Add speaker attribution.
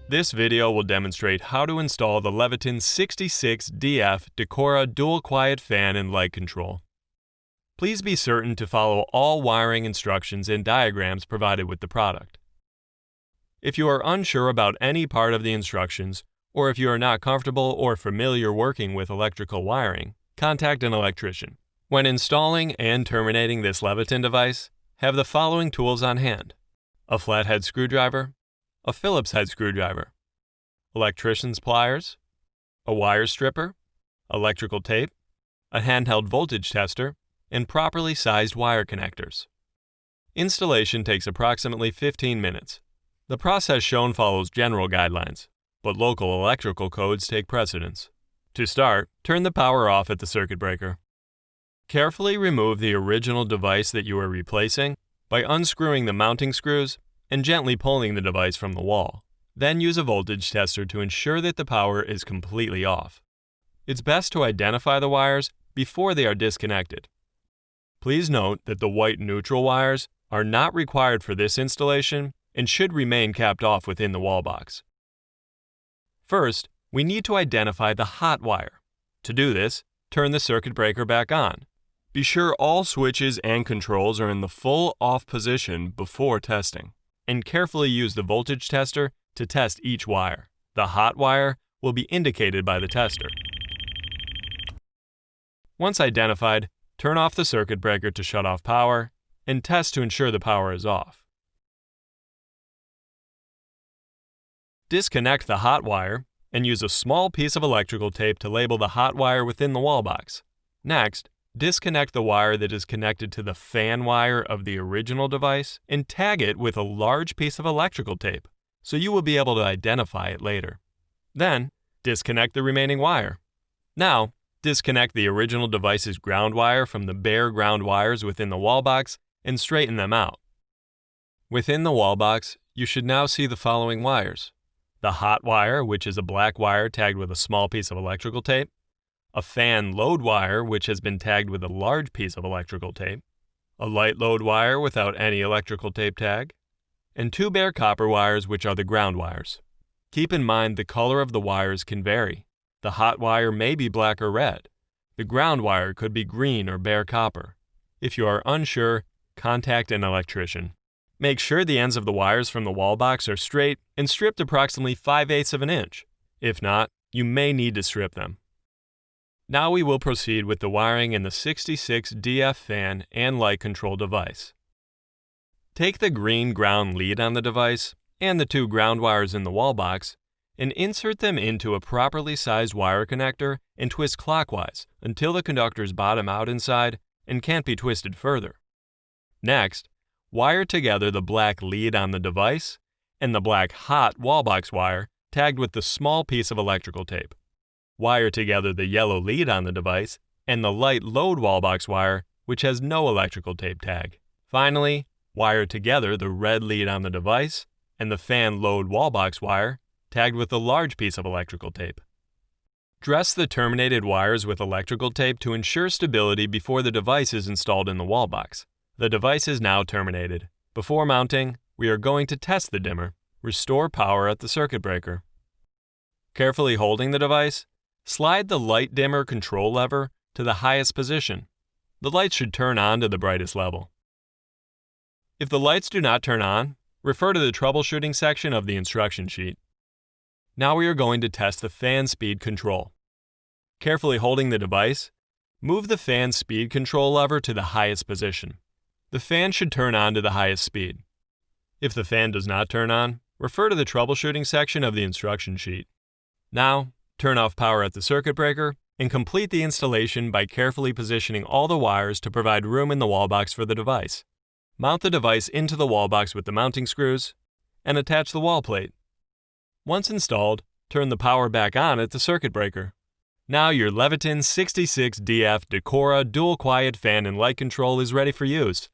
Speaker 1: This video will demonstrate how to install the Leviton 66DF Decora Dual Quiet Fan and Light Control. Please be certain to follow all wiring instructions and diagrams provided with the product. If you are unsure about any part of the instructions, or if you are not comfortable or familiar working with electrical wiring, contact an electrician. When installing and terminating this Leviton device, have the following tools on hand: a flathead screwdriver, a Phillips head screwdriver, electrician's pliers, a wire stripper, electrical tape, a handheld voltage tester, and properly sized wire connectors. Installation takes approximately 15 minutes. The process shown follows general guidelines, but local electrical codes take precedence. To start, turn the power off at the circuit breaker. Carefully remove the original device that you are replacing by unscrewing the mounting screws and gently pulling the device from the wall. Then use a voltage tester to ensure that the power is completely off. It's best to identify the wires before they are disconnected. Please note that the white neutral wires are not required for this installation and should remain capped off within the wall box. First, we need to identify the hot wire. To do this, turn the circuit breaker back on. Be sure all switches and controls are in the full off position before testing, and carefully use the voltage tester to test each wire. The hot wire will be indicated by the tester. Once identified, turn off the circuit breaker to shut off power, and test to ensure the power is off. Disconnect the hot wire and use a small piece of electrical tape to label the hot wire within the wall box. Next, disconnect the wire that is connected to the fan wire of the original device and tag it with a large piece of electrical tape, so you will be able to identify it later. Then, disconnect the remaining wire. Now, disconnect the original device's ground wire from the bare ground wires within the wall box and straighten them out. Within the wall box, you should now see the following wires: the hot wire, which is a black wire tagged with a small piece of electrical tape, a fan load wire, which has been tagged with a large piece of electrical tape, a light load wire without any electrical tape tag, and two bare copper wires, which are the ground wires. Keep in mind the color of the wires can vary. The hot wire may be black or red. The ground wire could be green or bare copper. If you are unsure, contact an electrician. Make sure the ends of the wires from the wall box are straight and stripped approximately 5/8 of an inch. If not, you may need to strip them. Now we will proceed with the wiring in the 66DF fan and light control device. Take the green ground lead on the device and the two ground wires in the wall box and insert them into a properly sized wire connector and twist clockwise until the conductors bottom out inside and can't be twisted further. Next, wire together the black lead on the device and the black hot wall box wire tagged with the small piece of electrical tape. Wire together the yellow lead on the device and the light load wall box wire, which has no electrical tape tag. Finally, wire together the red lead on the device and the fan load wall box wire tagged with a large piece of electrical tape. Dress the terminated wires with electrical tape to ensure stability before the device is installed in the wall box. The device is now terminated. Before mounting, we are going to test the dimmer. Restore power at the circuit breaker. Carefully holding the device, slide the light dimmer control lever to the highest position. The lights should turn on to the brightest level. If the lights do not turn on, refer to the troubleshooting section of the instruction sheet. Now we are going to test the fan speed control. Carefully holding the device, move the fan speed control lever to the highest position. The fan should turn on to the highest speed. If the fan does not turn on, refer to the troubleshooting section of the instruction sheet. Now, turn off power at the circuit breaker and complete the installation by carefully positioning all the wires to provide room in the wall box for the device. Mount the device into the wall box with the mounting screws and attach the wall plate. Once installed, turn the power back on at the circuit breaker. Now your Leviton 66DF Decora Dual Quiet Fan and Light Control is ready for use.